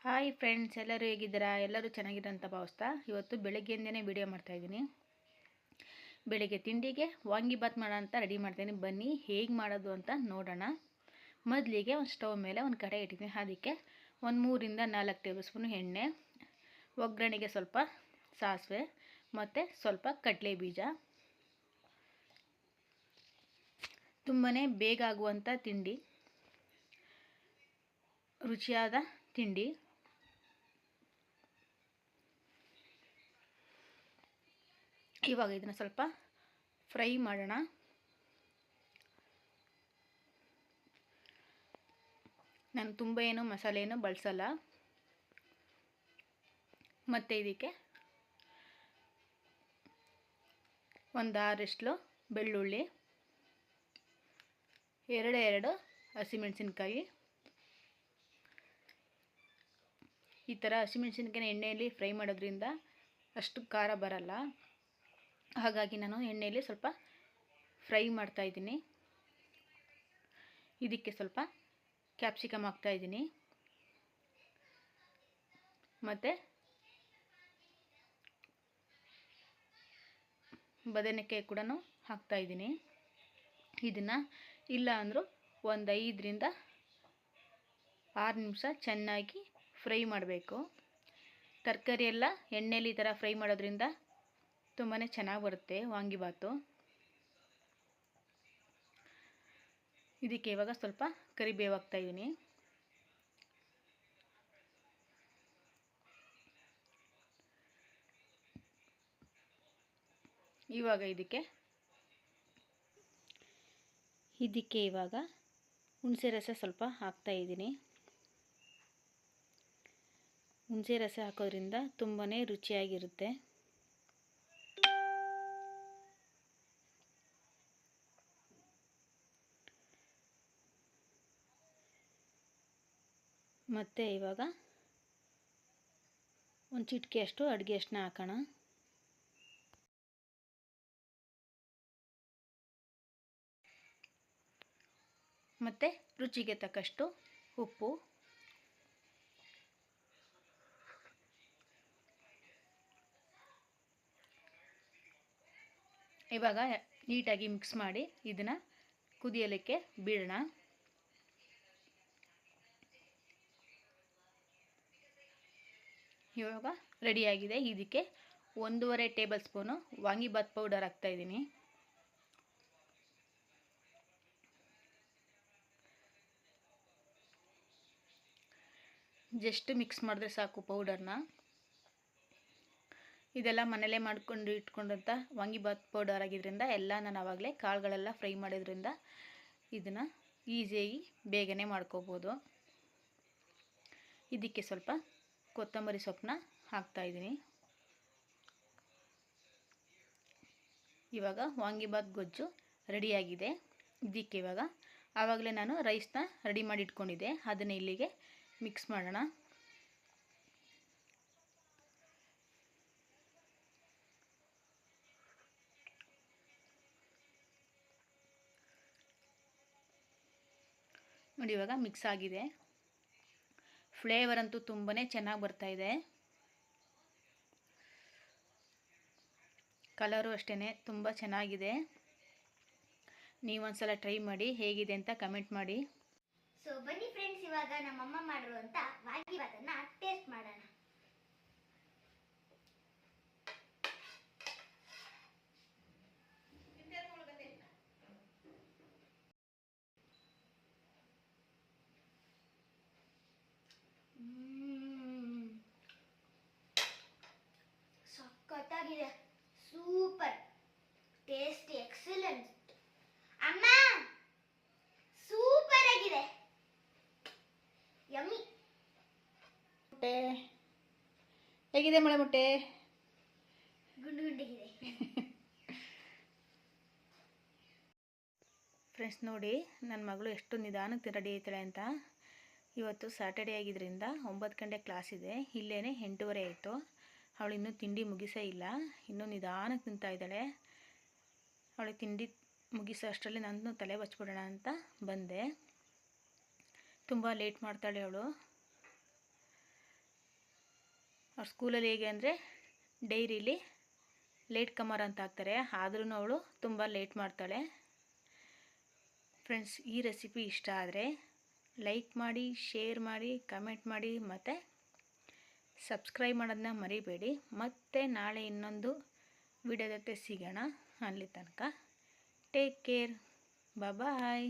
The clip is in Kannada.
ಹಾಯ್ ಫ್ರೆಂಡ್ಸ್, ಎಲ್ಲರೂ ಹೇಗಿದ್ದೀರಾ? ಎಲ್ಲರೂ ಚೆನ್ನಾಗಿದ್ದೀರಾ ಅಂತ ಭಾವಿಸ್ತಾ ಇವತ್ತು ಬೆಳಗ್ಗೆಯಿಂದನೇ ವಿಡಿಯೋ ಮಾಡ್ತಾಯಿದ್ದೀನಿ. ಬೆಳಗ್ಗೆ ತಿಂಡಿಗೆ ವಾಂಗಿಬಾತ್ ಮಾಡೋಣ ಅಂತ ರೆಡಿ ಮಾಡ್ತೀನಿ. ಬನ್ನಿ ಹೇಗೆ ಮಾಡೋದು ಅಂತ ನೋಡೋಣ. ಮೊದಲಿಗೆ ಒಂದು ಸ್ಟವ್ ಮೇಲೆ ಒಂದು ಕಡೆ ಇಟ್ಟಿದ್ದೀನಿ. ಅದಕ್ಕೆ ಒಂದು 3 ರಿಂದ 4 ಟೇಬಲ್ ಸ್ಪೂನ್ ಎಣ್ಣೆ, ಒಗ್ಗರಣೆಗೆ ಸ್ವಲ್ಪ ಸಾಸಿವೆ ಮತ್ತು ಸ್ವಲ್ಪ ಕಡಲೆ ಬೀಜ. ತುಂಬಾ ಬೇಗ ಆಗುವಂಥ ತಿಂಡಿ, ರುಚಿಯಾದ ತಿಂಡಿ. ಇವಾಗ ಇದನ್ನು ಸ್ವಲ್ಪ ಫ್ರೈ ಮಾಡೋಣ. ನಾನು ತುಂಬ ಏನು ಮಸಾಲೆ ಏನು ಬಳಸಲ್ಲ. ಮತ್ತು ಇದಕ್ಕೆ ಒಂದು 6 ಬೆಳ್ಳುಳ್ಳಿ, 2 ಹಸಿಮೆಣಸಿನ್ಕಾಯಿ. ಈ ಥರ ಹಸಿಮೆಣಸಿನ್ಕಾಯಿನ ಎಣ್ಣೆಯಲ್ಲಿ ಫ್ರೈ ಮಾಡೋದ್ರಿಂದ ಅಷ್ಟು ಖಾರ ಬರಲ್ಲ. ಹಾಗಾಗಿ ನಾನು ಎಣ್ಣೆಯಲ್ಲಿ ಸ್ವಲ್ಪ ಫ್ರೈ ಮಾಡ್ತಾಯಿದ್ದೀನಿ. ಇದಕ್ಕೆ ಸ್ವಲ್ಪ ಕ್ಯಾಪ್ಸಿಕಮ್ ಹಾಕ್ತಾಯಿದ್ದೀನಿ ಮತ್ತು ಬದನೆಕಾಯಿ ಕೂಡ ಹಾಕ್ತಾಯಿದ್ದೀನಿ. ಇದನ್ನು ಇಲ್ಲ ಅಂದರೂ ಒಂದು 5 ರಿಂದ 6 ನಿಮಿಷ ಚೆನ್ನಾಗಿ ಫ್ರೈ ಮಾಡಬೇಕು. ತರಕಾರಿ ಎಲ್ಲ ಎಣ್ಣೆಯಲ್ಲಿ ಈ ಥರ ಫ್ರೈ ಮಾಡೋದ್ರಿಂದ ತುಂಬಾ ಚೆನ್ನಾಗಿ ಬರುತ್ತೆ ವಾಂಗಿಬಾತು. ಇದಕ್ಕೆ ಇವಾಗ ಸ್ವಲ್ಪ ಕರಿಬೇವು ಹಾಕ್ತಾಯಿದ್ದೀನಿ. ಇವಾಗ ಇದಕ್ಕೆ ಇವಾಗ ಹುಣಸೆ ರಸ ಸ್ವಲ್ಪ ಹಾಕ್ತಾಯಿದ್ದೀನಿ. ಹುಣಸೆ ರಸ ಹಾಕೋದ್ರಿಂದ ತುಂಬಾ ರುಚಿಯಾಗಿರುತ್ತೆ. ಮತ್ತು ಇವಾಗ ಒಂದು ಚಿಟಿಕೆಯಷ್ಟು ಅಡುಗೆ ಅರಿಶಿನ ಹಾಕೋಣ. ಮತ್ತು ರುಚಿಗೆ ತಕ್ಕಷ್ಟು ಉಪ್ಪು. ಇವಾಗ ನೀಟಾಗಿ ಮಿಕ್ಸ್ ಮಾಡಿ ಇದನ್ನು ಕುದಿಯಲಿಕ್ಕೆ ಬಿಡೋಣ. ಇವಾಗ ರೆಡಿಯಾಗಿದೆ. ಇದಕ್ಕೆ 1.5 ಟೇಬಲ್ ಸ್ಪೂನು ವಾಂಗಿಬಾತ್ ಪೌಡರ್ ಹಾಕ್ತಾಯಿದ್ದೀನಿ. ಜಸ್ಟ್ ಮಿಕ್ಸ್ ಮಾಡಿದ್ರೆ ಸಾಕು ಪೌಡರ್ನ. ಇದೆಲ್ಲ ಮನೇಲೇ ಮಾಡ್ಕೊಂಡು ಇಟ್ಕೊಂಡಂಥ ವಾಂಗಿಬಾತ್ ಪೌಡರ್ ಆಗಿದ್ದರಿಂದ ಎಲ್ಲ ನಾನು ಆವಾಗಲೇ ಕಾಳುಗಳೆಲ್ಲ ಫ್ರೈ ಮಾಡೋದ್ರಿಂದ ಇದನ್ನು ಈಸಿಯಾಗಿ ಬೇಗನೆ ಮಾಡ್ಕೋಬೋದು. ಇದಕ್ಕೆ ಸ್ವಲ್ಪ ಕೊತ್ತಂಬರಿ ಸೊಪ್ಪನ್ನ ಹಾಕ್ತಾಯಿದ್ದೀನಿ. ಇವಾಗ ವಾಂಗಿಬಾತ್ ಗೊಜ್ಜು ರೆಡಿಯಾಗಿದೆ. ಇದಕ್ಕೆ ಇವಾಗ ಆವಾಗಲೇ ನಾನು ರೈಸ್ನ ರೆಡಿ ಮಾಡಿ ಇಟ್ಕೊಂಡಿದ್ದೆ, ಅದನ್ನು ಇಲ್ಲಿಗೆ ಮಿಕ್ಸ್ ಮಾಡೋಣ. ನೋಡಿ ಇವಾಗ ಮಿಕ್ಸ್ ಆಗಿದೆ. ಫ್ಲೇವರ್ ಅಂತೂ ತುಂಬಾ ಚೆನ್ನಾಗಿ ಬರ್ತಾಯಿದೆ. ಕಲರು ಅಷ್ಟೇ ತುಂಬ ಚೆನ್ನಾಗಿದೆ. ನೀವೊಂದ್ಸಲ ಟ್ರೈ ಮಾಡಿ, ಹೇಗಿದೆ ಅಂತ ಕಮೆಂಟ್ ಮಾಡಿ. ಸೊ ಬನ್ನಿ ಫ್ರೆಂಡ್ಸ್, ಇವಾಗ ನಮ್ಮಮ್ಮ ಮಾಡಿರುವಂಥ ವಾಂಗಿಬಾತನ್ನ ಟೇಸ್ಟ್ ಮಾಡೋಣ. ಸಖತ್ತಾಗಿದೆ, ಸೂಪರ್ ಟೇಸ್ಟಿ, ಎಕ್ಸಲೆಂಟ್. ಅಮ್ಮ ಸೂಪರ್ ಆಗಿದೆ, ಯಮ್ಮಿ. ಮೊಟ್ಟೆ ಹೇಗಿದೆ? ಮೊಳೆ ಮೊಟ್ಟೆ ಗುಂಡು ಗುಂಡಿಗಿದೆ. ಫ್ರೆಂಡ್ಸ್ ನೋಡಿ, ನನ್ನ ಮಗಳು ಎಷ್ಟು ನಿಧಾನಕ್ಕೆ ರೆಡಿ ಆಯ್ತಾಳೆ ಅಂತ. ಇವತ್ತು ಸ್ಯಾಟರ್ಡೇ ಆಗಿದ್ದರಿಂದ 9 ಗಂಟೆ ಕ್ಲಾಸ್ ಇದೆ. ಇಲ್ಲೇ 8:15 ಆಯಿತು. ಅವಳು ಇನ್ನೂ ತಿಂಡಿ ಮುಗಿಸೇ ಇಲ್ಲ, ಇನ್ನೂ ನಿಧಾನಕ್ಕೆ ತಿಂತಾ ಇದ್ದಾಳೆ. ಅವಳಿಗೆ ತಿಂಡಿ ಮುಗಿಸೋ ಅಷ್ಟರಲ್ಲಿ ನಾನು ತಲೆ ಬಚ್ಬಿಡೋಣ ಅಂತ ಬಂದೆ. ತುಂಬ ಲೇಟ್ ಮಾಡ್ತಾಳೆ ಅವಳು. ಅವ್ರ ಸ್ಕೂಲಲ್ಲಿ ಹೇಗೆ ಅಂದರೆ ಡೈರಿಲಿ ಲೇಟ್ ಕಮರ್ ಅಂತ ಹಾಕ್ತಾರೆ, ಆದ್ರೂ ಅವಳು ತುಂಬ ಲೇಟ್ ಮಾಡ್ತಾಳೆ. ಫ್ರೆಂಡ್ಸ್, ಈ ರೆಸಿಪಿ ಇಷ್ಟ ಆದರೆ ಲೈಕ್ ಮಾಡಿ, ಶೇರ್ ಮಾಡಿ, ಕಮೆಂಟ್ ಮಾಡಿ ಮತ್ತು ಸಬ್ಸ್ಕ್ರೈಬ್ ಮಾಡೋದನ್ನ ಮರಿಬೇಡಿ. ಮತ್ತೆ ನಾಳೆ ಇನ್ನೊಂದು ವಿಡಿಯೋ ಜೊತೆ ಸಿಗೋಣ. ಅಲ್ಲಿ ತನಕ ಟೇಕ್ ಕೇರ್, ಬಾಯ್.